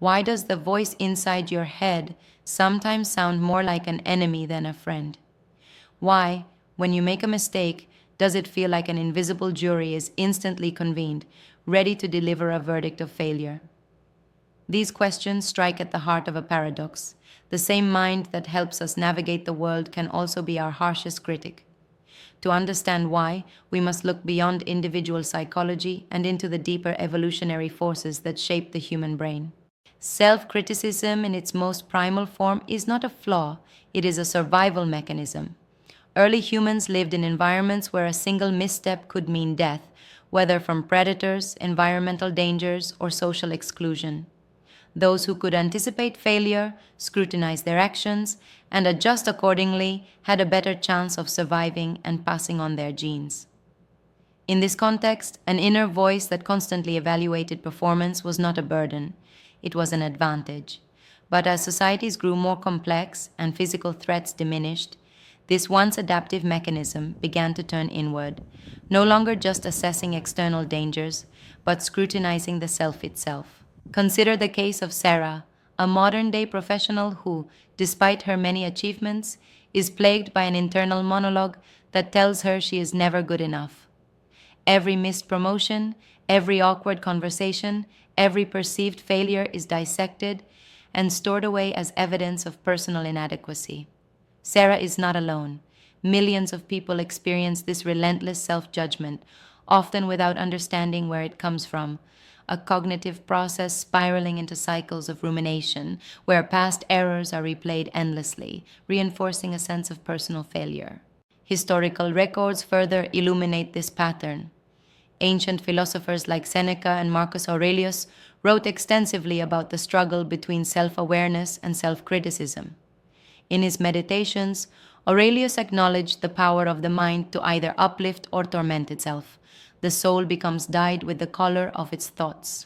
Why does the voice inside your head sometimes sound more like an enemy than a friend? Why, when you make a mistake, does it feel like an invisible jury is instantly convened, ready to deliver a verdict of failure? These questions strike at the heart of a paradox. The same mind that helps us navigate the world can also be our harshest critic. To understand why, we must look beyond individual psychology and into the deeper evolutionary forces that shape the human brain. Self-criticism in its most primal form is not a flaw, it is a survival mechanism. Early humans lived in environments where a single misstep could mean death, whether from predators, environmental dangers, or social exclusion. Those who could anticipate failure, scrutinize their actions, and adjust accordingly had a better chance of surviving and passing on their genes. In this context, an inner voice that constantly evaluated performance was not a burden, it was an advantage. But as societies grew more complex and physical threats diminished, this once adaptive mechanism began to turn inward, no longer just assessing external dangers, but scrutinizing the self itself. Consider the case of Sarah, a modern-day professional who, despite her many achievements, is plagued by an internal monologue that tells her she is never good enough. Every missed promotion, every awkward conversation, every perceived failure is dissected and stored away as evidence of personal inadequacy. Sarah is not alone. Millions of people experience this relentless self-judgment, often without understanding where it comes from, a cognitive process spiraling into cycles of rumination, where past errors are replayed endlessly, reinforcing a sense of personal failure. Historical records further illuminate this pattern. Ancient philosophers like Seneca and Marcus Aurelius wrote extensively about the struggle between self-awareness and self-criticism. In his meditations, Aurelius acknowledged the power of the mind to either uplift or torment itself. The soul becomes dyed with the color of its thoughts.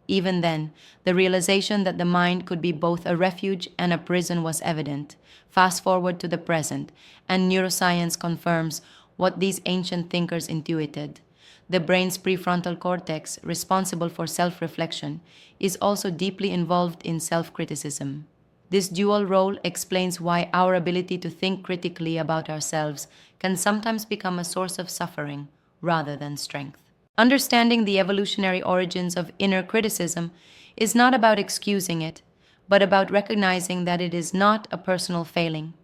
Even then, the realization that the mind could be both a refuge and a prison was evident. Fast forward to the present, and neuroscience confirms what these ancient thinkers intuited. The brain's prefrontal cortex, responsible for self-reflection, is also deeply involved in self-criticism. This dual role explains why our ability to think critically about ourselves can sometimes become a source of suffering rather than strength. Understanding the evolutionary origins of inner criticism is not about excusing it, but about recognizing that it is not a personal failing.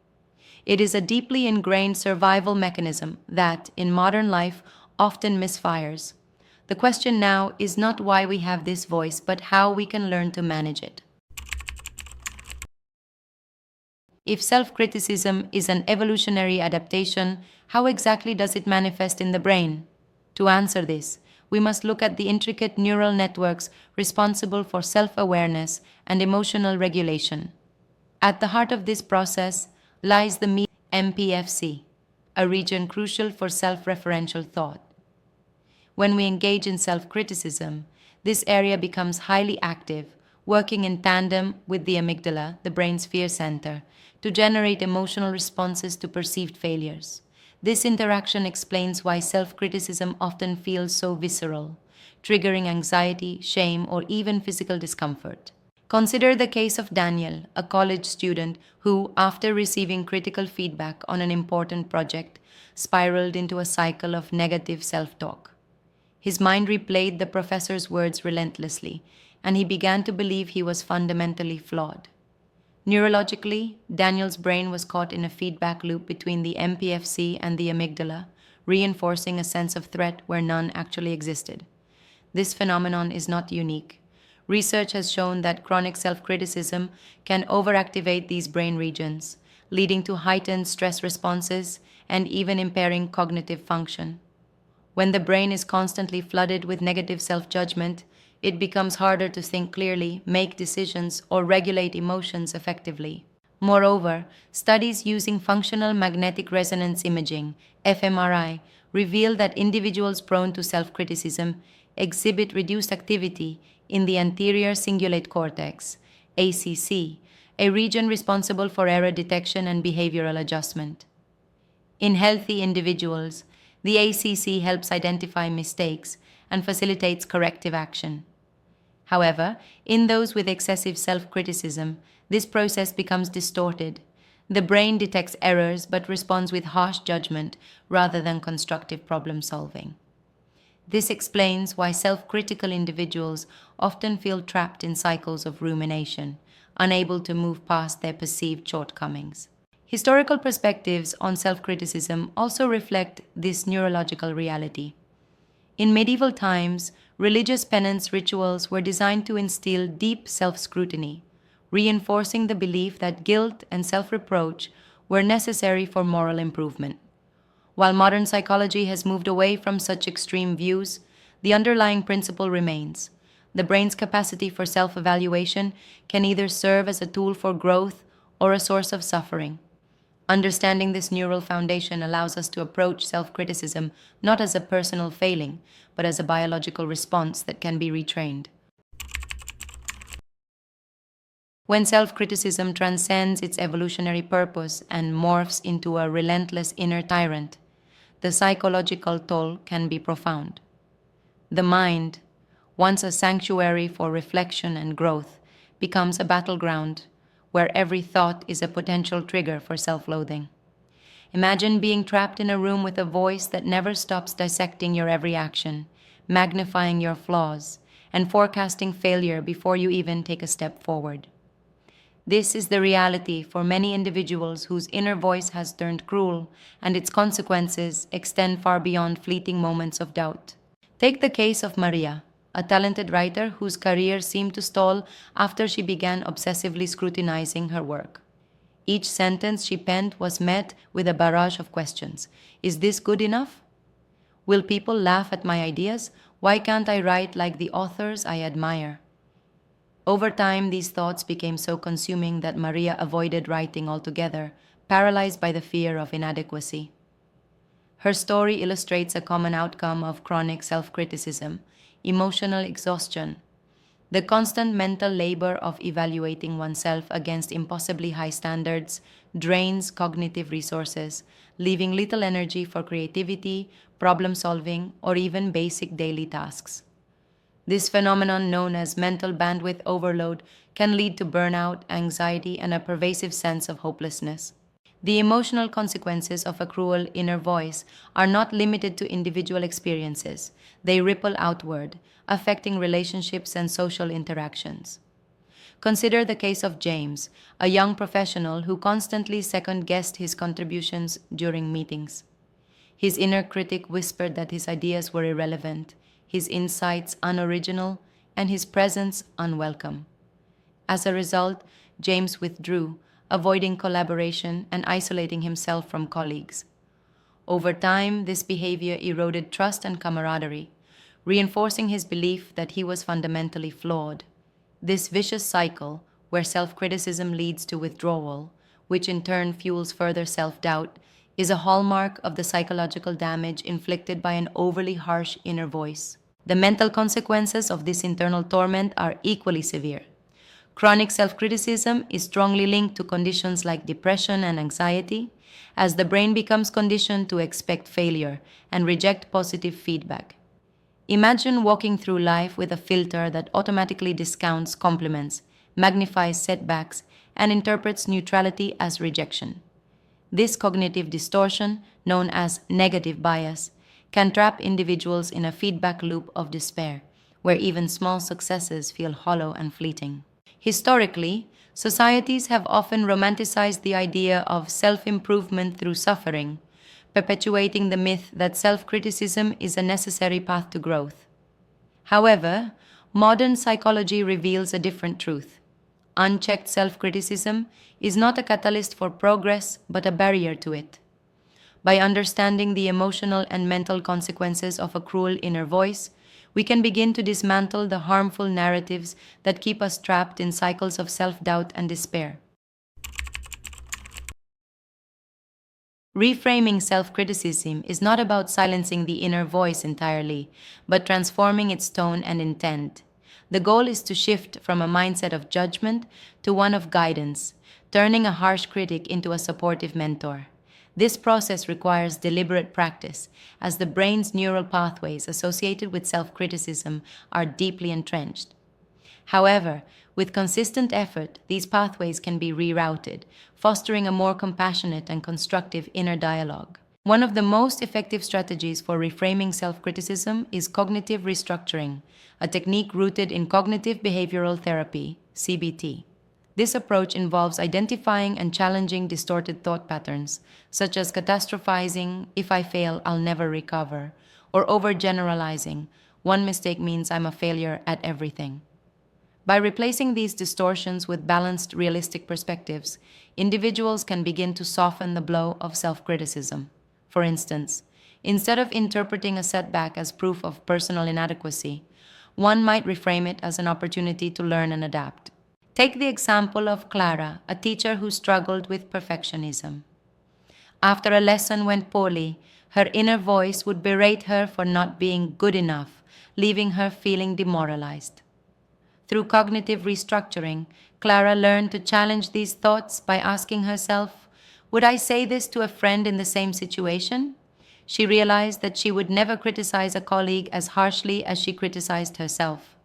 It is a deeply ingrained survival mechanism that, in modern life, often misfires. The question now is not why we have this voice, but how we can learn to manage it. If self-criticism is an evolutionary adaptation, how exactly does it manifest in the brain? To answer this, we must look at the intricate neural networks responsible for self-awareness and emotional regulation. At the heart of this process lies the MPFC, a region crucial for self-referential thought. When we engage in self-criticism, this area becomes highly active, working in tandem with the amygdala, the brain's fear center, to generate emotional responses to perceived failures. This interaction explains why self-criticism often feels so visceral, triggering anxiety, shame, or even physical discomfort. Consider the case of Daniel, a college student who, after receiving critical feedback on an important project, spiraled into a cycle of negative self-talk. His mind replayed the professor's words relentlessly, and he began to believe he was fundamentally flawed. Neurologically, Daniel's brain was caught in a feedback loop between the MPFC and the amygdala, reinforcing a sense of threat where none actually existed. This phenomenon is not unique. Research has shown that chronic self-criticism can overactivate these brain regions, leading to heightened stress responses and even impairing cognitive function. When the brain is constantly flooded with negative self-judgment, it becomes harder to think clearly, make decisions, or regulate emotions effectively. Moreover, studies using functional magnetic resonance imaging, fMRI, reveal that individuals prone to self-criticism exhibit reduced activity in the anterior cingulate cortex, ACC, a region responsible for error detection and behavioral adjustment. In healthy individuals, the ACC helps identify mistakes and facilitates corrective action. However, in those with excessive self-criticism, this process becomes distorted. The brain detects errors but responds with harsh judgment rather than constructive problem solving. This explains why self-critical individuals often feel trapped in cycles of rumination, unable to move past their perceived shortcomings. Historical perspectives on self-criticism also reflect this neurological reality. In medieval times, religious penance rituals were designed to instill deep self-scrutiny, reinforcing the belief that guilt and self-reproach were necessary for moral improvement. While modern psychology has moved away from such extreme views, the underlying principle remains. The brain's capacity for self-evaluation can either serve as a tool for growth or a source of suffering. Understanding this neural foundation allows us to approach self-criticism not as a personal failing, but as a biological response that can be retrained. When self-criticism transcends its evolutionary purpose and morphs into a relentless inner tyrant, the psychological toll can be profound. The mind, once a sanctuary for reflection and growth, becomes a battleground where every thought is a potential trigger for self-loathing. Imagine being trapped in a room with a voice that never stops dissecting your every action, magnifying your flaws, and forecasting failure before you even take a step forward. This is the reality for many individuals whose inner voice has turned cruel, and its consequences extend far beyond fleeting moments of doubt. Take the case of Maria, a talented writer whose career seemed to stall after she began obsessively scrutinizing her work. Each sentence she penned was met with a barrage of questions. Is this good enough? Will people laugh at my ideas? Why can't I write like the authors I admire? Over time, these thoughts became so consuming that Maria avoided writing altogether, paralyzed by the fear of inadequacy. Her story illustrates a common outcome of chronic self-criticism: emotional exhaustion. The constant mental labor of evaluating oneself against impossibly high standards drains cognitive resources, leaving little energy for creativity, problem solving, or even basic daily tasks. This phenomenon, known as mental bandwidth overload, can lead to burnout, anxiety, and a pervasive sense of hopelessness. The emotional consequences of a cruel inner voice are not limited to individual experiences. They ripple outward, affecting relationships and social interactions. Consider the case of James, a young professional who constantly second-guessed his contributions during meetings. His inner critic whispered that his ideas were irrelevant, his insights unoriginal, and his presence unwelcome. As a result, James withdrew, avoiding collaboration and isolating himself from colleagues. Over time, this behavior eroded trust and camaraderie, reinforcing his belief that he was fundamentally flawed. This vicious cycle, where self-criticism leads to withdrawal, which in turn fuels further self-doubt, is a hallmark of the psychological damage inflicted by an overly harsh inner voice. The mental consequences of this internal torment are equally severe. Chronic self-criticism is strongly linked to conditions like depression and anxiety, as the brain becomes conditioned to expect failure and reject positive feedback. Imagine walking through life with a filter that automatically discounts compliments, magnifies setbacks, and interprets neutrality as rejection. This cognitive distortion, known as negative bias, can trap individuals in a feedback loop of despair, where even small successes feel hollow and fleeting. Historically, societies have often romanticized the idea of self-improvement through suffering, perpetuating the myth that self-criticism is a necessary path to growth. However, modern psychology reveals a different truth. Unchecked self-criticism is not a catalyst for progress, but a barrier to it. By understanding the emotional and mental consequences of a cruel inner voice, we can begin to dismantle the harmful narratives that keep us trapped in cycles of self-doubt and despair. Reframing self-criticism is not about silencing the inner voice entirely, but transforming its tone and intent. The goal is to shift from a mindset of judgment to one of guidance, turning a harsh critic into a supportive mentor. This process requires deliberate practice, as the brain's neural pathways associated with self-criticism are deeply entrenched. However, with consistent effort, these pathways can be rerouted, fostering a more compassionate and constructive inner dialogue. One of the most effective strategies for reframing self-criticism is cognitive restructuring, a technique rooted in cognitive behavioral therapy, CBT. This approach involves identifying and challenging distorted thought patterns, such as catastrophizing, "if I fail, I'll never recover," or overgeneralizing, "one mistake means I'm a failure at everything." By replacing these distortions with balanced, realistic perspectives, individuals can begin to soften the blow of self-criticism. For instance, instead of interpreting a setback as proof of personal inadequacy, one might reframe it as an opportunity to learn and adapt. Take the example of Clara, a teacher who struggled with perfectionism. After a lesson went poorly, her inner voice would berate her for not being good enough, leaving her feeling demoralized. Through cognitive restructuring, Clara learned to challenge these thoughts by asking herself, "Would I say this to a friend in the same situation?" She realized that she would never criticize a colleague as harshly as she criticized herself.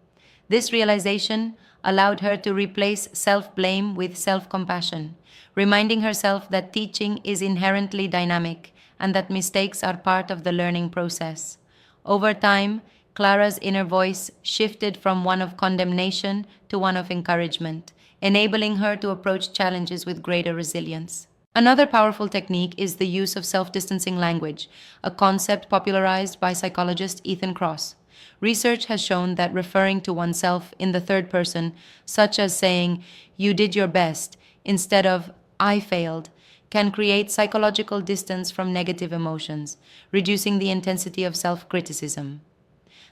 This realization allowed her to replace self-blame with self-compassion, reminding herself that teaching is inherently dynamic and that mistakes are part of the learning process. Over time, Clara's inner voice shifted from one of condemnation to one of encouragement, enabling her to approach challenges with greater resilience. Another powerful technique is the use of self-distancing language, a concept popularized by psychologist Ethan Kross. Research has shown that referring to oneself in the third person, such as saying, "You did your best," instead of "I failed," can create psychological distance from negative emotions, reducing the intensity of self-criticism.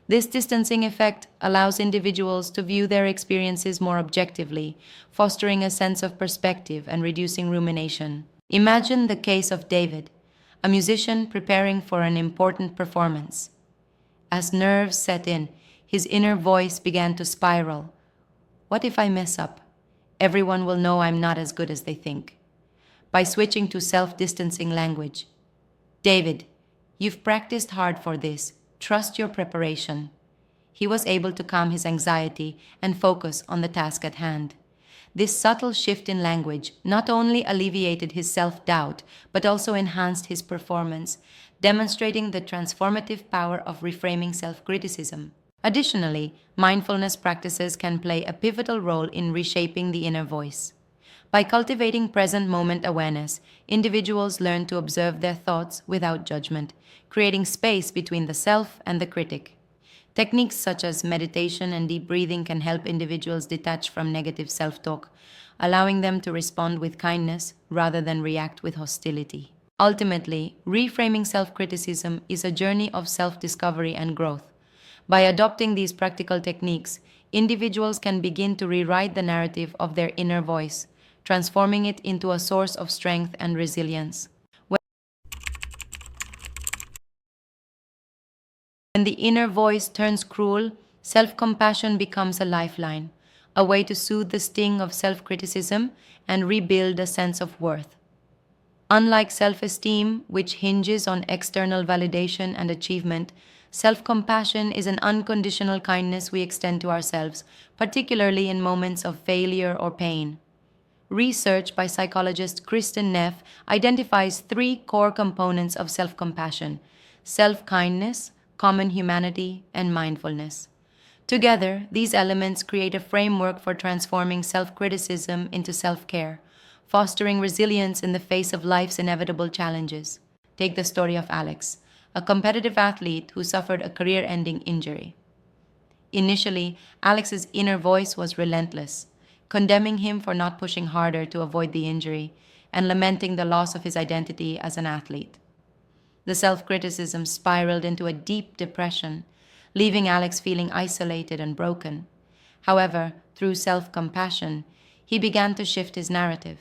This distancing effect allows individuals to view their experiences more objectively, fostering a sense of perspective and reducing rumination. Imagine the case of David, a musician preparing for an important performance. As nerves set in, his inner voice began to spiral. "What if I mess up? Everyone will know I'm not as good as they think." By switching to self-distancing language, "David, you've practiced hard for this. Trust your preparation." He was able to calm his anxiety and focus on the task at hand. This subtle shift in language not only alleviated his self-doubt, but also enhanced his performance, demonstrating the transformative power of reframing self-criticism. Additionally, mindfulness practices can play a pivotal role in reshaping the inner voice. By cultivating present moment awareness, individuals learn to observe their thoughts without judgment, creating space between the self and the critic. Techniques such as meditation and deep breathing can help individuals detach from negative self-talk, allowing them to respond with kindness rather than react with hostility. Ultimately, reframing self-criticism is a journey of self-discovery and growth. By adopting these practical techniques, individuals can begin to rewrite the narrative of their inner voice, transforming it into a source of strength and resilience. When the inner voice turns cruel, self-compassion becomes a lifeline, a way to soothe the sting of self-criticism and rebuild a sense of worth. Unlike self-esteem, which hinges on external validation and achievement, self-compassion is an unconditional kindness we extend to ourselves, particularly in moments of failure or pain. Research by psychologist Kristen Neff identifies three core components of self-compassion: self-kindness, common humanity, and mindfulness. Together, these elements create a framework for transforming self-criticism into self-care, fostering resilience in the face of life's inevitable challenges. Take the story of Alex, a competitive athlete who suffered a career-ending injury. Initially, Alex's inner voice was relentless, condemning him for not pushing harder to avoid the injury and lamenting the loss of his identity as an athlete. The self-criticism spiraled into a deep depression, leaving Alex feeling isolated and broken. However, through self-compassion, he began to shift his narrative.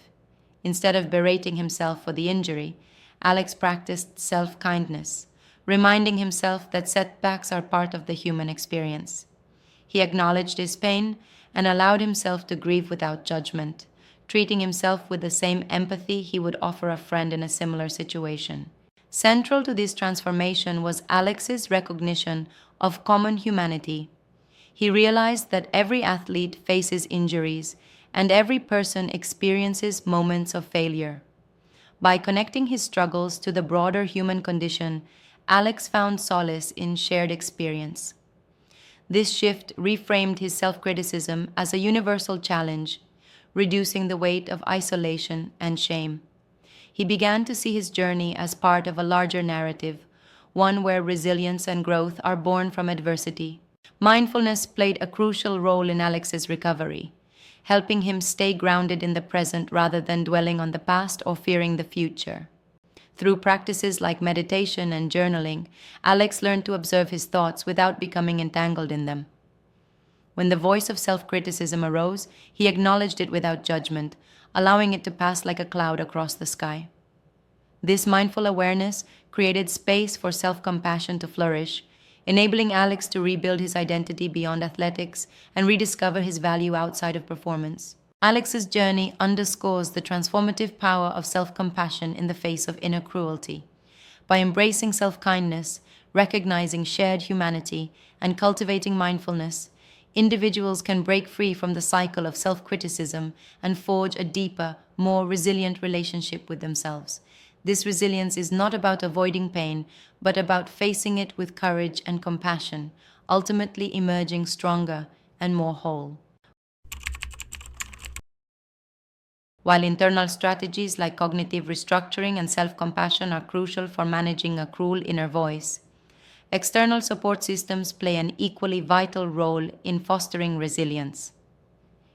Instead of berating himself for the injury, Alex practiced self-kindness, reminding himself that setbacks are part of the human experience. He acknowledged his pain and allowed himself to grieve without judgment, treating himself with the same empathy he would offer a friend in a similar situation. Central to this transformation was Alex's recognition of common humanity. He realized that every athlete faces injuries and every person experiences moments of failure. By connecting his struggles to the broader human condition, Alex found solace in shared experience. This shift reframed his self criticism as a universal challenge, reducing the weight of isolation and shame. He began to see his journey as part of a larger narrative, one where resilience and growth are born from adversity. Mindfulness played a crucial role in Alex's recovery, helping him stay grounded in the present rather than dwelling on the past or fearing the future. Through practices like meditation and journaling, Alex learned to observe his thoughts without becoming entangled in them. When the voice of self criticism arose, he acknowledged it without judgment, allowing it to pass like a cloud across the sky. This mindful awareness created space for self compassion to flourish, enabling Alex to rebuild his identity beyond athletics and rediscover his value outside of performance. Alex's journey underscores the transformative power of self compassion in the face of inner cruelty. By embracing self kindness, recognizing shared humanity, and cultivating mindfulness, individuals can break free from the cycle of self criticism and forge a deeper, more resilient relationship with themselves. This resilience is not about avoiding pain, but about facing it with courage and compassion, ultimately emerging stronger and more whole. While internal strategies like cognitive restructuring and self compassion are crucial for managing a cruel inner voice, external support systems play an equally vital role in fostering resilience.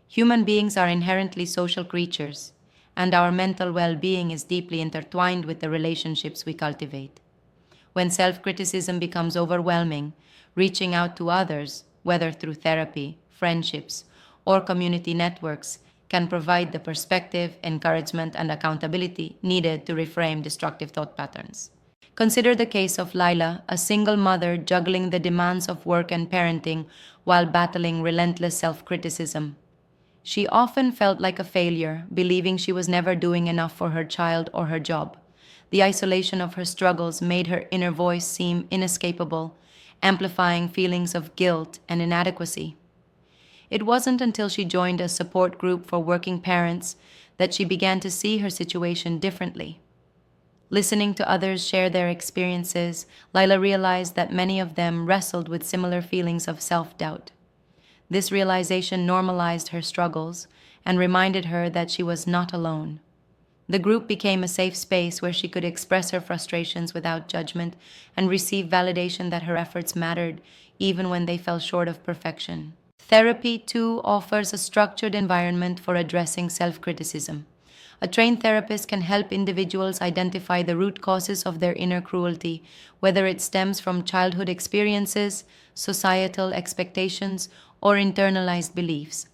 Human beings are inherently social creatures, and our mental well being is deeply intertwined with the relationships we cultivate. When self criticism becomes overwhelming, reaching out to others, whether through therapy, friendships, or community networks, can provide the perspective, encouragement, and accountability needed to reframe destructive thought patterns. Consider the case of Lila, a single mother juggling the demands of work and parenting while battling relentless self criticism. She often felt like a failure, believing she was never doing enough for her child or her job. The isolation of her struggles made her inner voice seem inescapable, amplifying feelings of guilt and inadequacy. It wasn't until she joined a support group for working parents that she began to see her situation differently. Listening to others share their experiences, Lila realized that many of them wrestled with similar feelings of self-doubt. This realization normalized her struggles and reminded her that she was not alone. The group became a safe space where she could express her frustrations without judgment and receive validation that her efforts mattered, even when they fell short of perfection. Therapy, too, offers a structured environment for addressing self-criticism. A trained therapist can help individuals identify the root causes of their inner cruelty, whether it stems from childhood experiences, societal expectations, or internalized beliefs.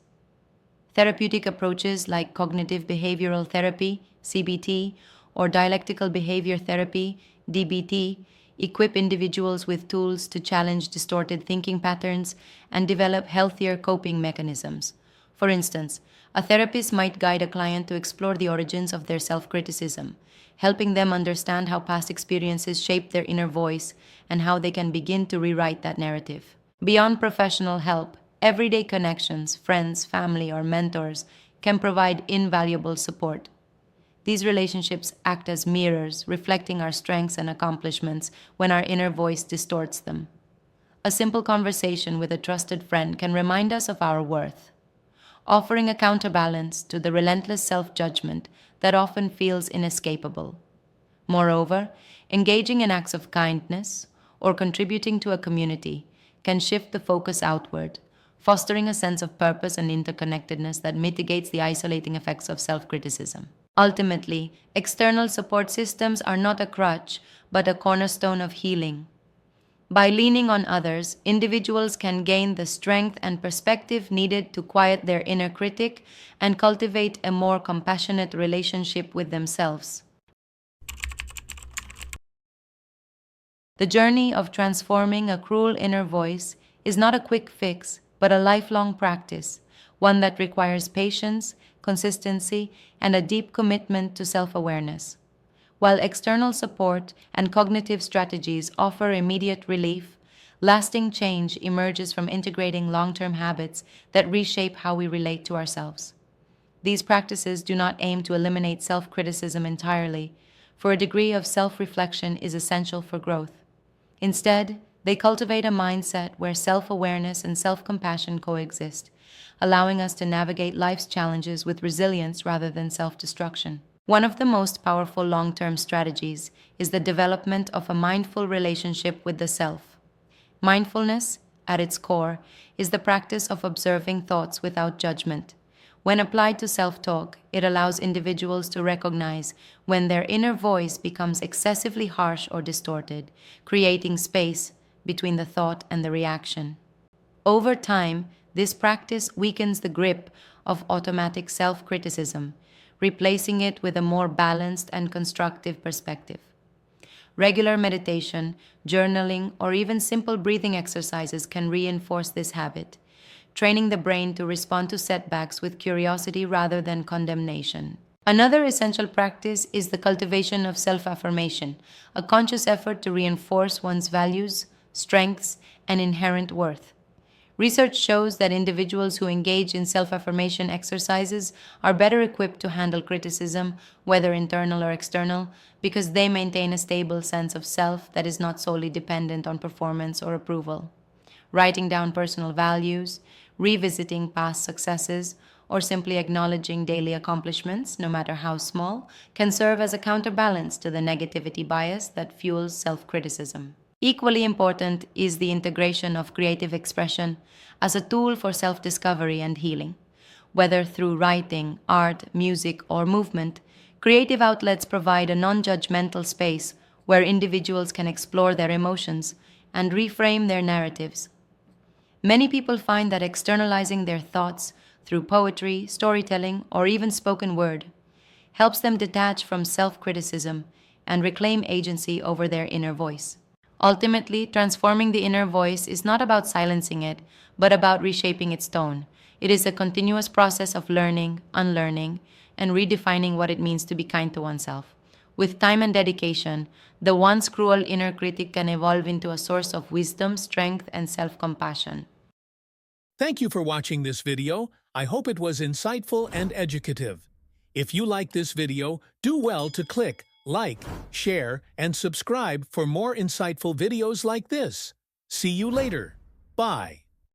Therapeutic approaches like cognitive behavioral therapy, CBT, or dialectical behavior therapy, DBT, equip individuals with tools to challenge distorted thinking patterns and develop healthier coping mechanisms. For instance, a therapist might guide a client to explore the origins of their self-criticism, helping them understand how past experiences shape their inner voice and how they can begin to rewrite that narrative. Beyond professional help, everyday connections, friends, family, or mentors can provide invaluable support. These relationships act as mirrors, reflecting our strengths and accomplishments when our inner voice distorts them. A simple conversation with a trusted friend can remind us of our worth, offering a counterbalance to the relentless self-judgment that often feels inescapable. Moreover, engaging in acts of kindness or contributing to a community can shift the focus outward, fostering a sense of purpose and interconnectedness that mitigates the isolating effects of self-criticism. Ultimately, external support systems are not a crutch, but a cornerstone of healing. By leaning on others, individuals can gain the strength and perspective needed to quiet their inner critic and cultivate a more compassionate relationship with themselves. The journey of transforming a cruel inner voice is not a quick fix, but a lifelong practice, one that requires patience, consistency, and a deep commitment to self-awareness. While external support and cognitive strategies offer immediate relief, Lasting change emerges from integrating long-term habits that reshape how we relate to ourselves. These practices do not aim to eliminate self-criticism entirely, for a degree of self-reflection is essential for growth. Instead, they cultivate a mindset where self-awareness and self-compassion coexist, allowing us to navigate life's challenges with resilience rather than self-destruction. One of the most powerful long-term strategies is the development of a mindful relationship with the self. Mindfulness, at its core, is the practice of observing thoughts without judgment. When applied to self-talk, it allows individuals to recognize when their inner voice becomes excessively harsh or distorted, creating space between the thought and the reaction. Over time, this practice weakens the grip of automatic self-criticism, replacing it with a more balanced and constructive perspective. Regular meditation, journaling, or even simple breathing exercises can reinforce this habit, training the brain to respond to setbacks with curiosity rather than condemnation. Another essential practice is the cultivation of self-affirmation, a conscious effort to reinforce one's values, strengths, and inherent worth. Research shows that individuals who engage in self-affirmation exercises are better equipped to handle criticism, whether internal or external, because they maintain a stable sense of self that is not solely dependent on performance or approval. Writing down personal values, revisiting past successes, or simply acknowledging daily accomplishments, no matter how small, can serve as a counterbalance to the negativity bias that fuels self-criticism. Equally important is the integration of creative expression as a tool for self-discovery and healing. Whether through writing, art, music, or movement, creative outlets provide a non-judgmental space where individuals can explore their emotions and reframe their narratives. Many people find that externalizing their thoughts through poetry, storytelling, or even spoken word helps them detach from self-criticism and reclaim agency over their inner voice. Ultimately, transforming the inner voice is not about silencing it, but about reshaping its tone. It is a continuous process of learning, unlearning, and redefining what it means to be kind to oneself. With time and dedication, the once cruel inner critic can evolve into a source of wisdom, strength, and self-compassion. Thank you for watching this video. I hope it was insightful and educative. If you like this video, do well to click like, share, and subscribe for more insightful videos like this. See you later. Bye.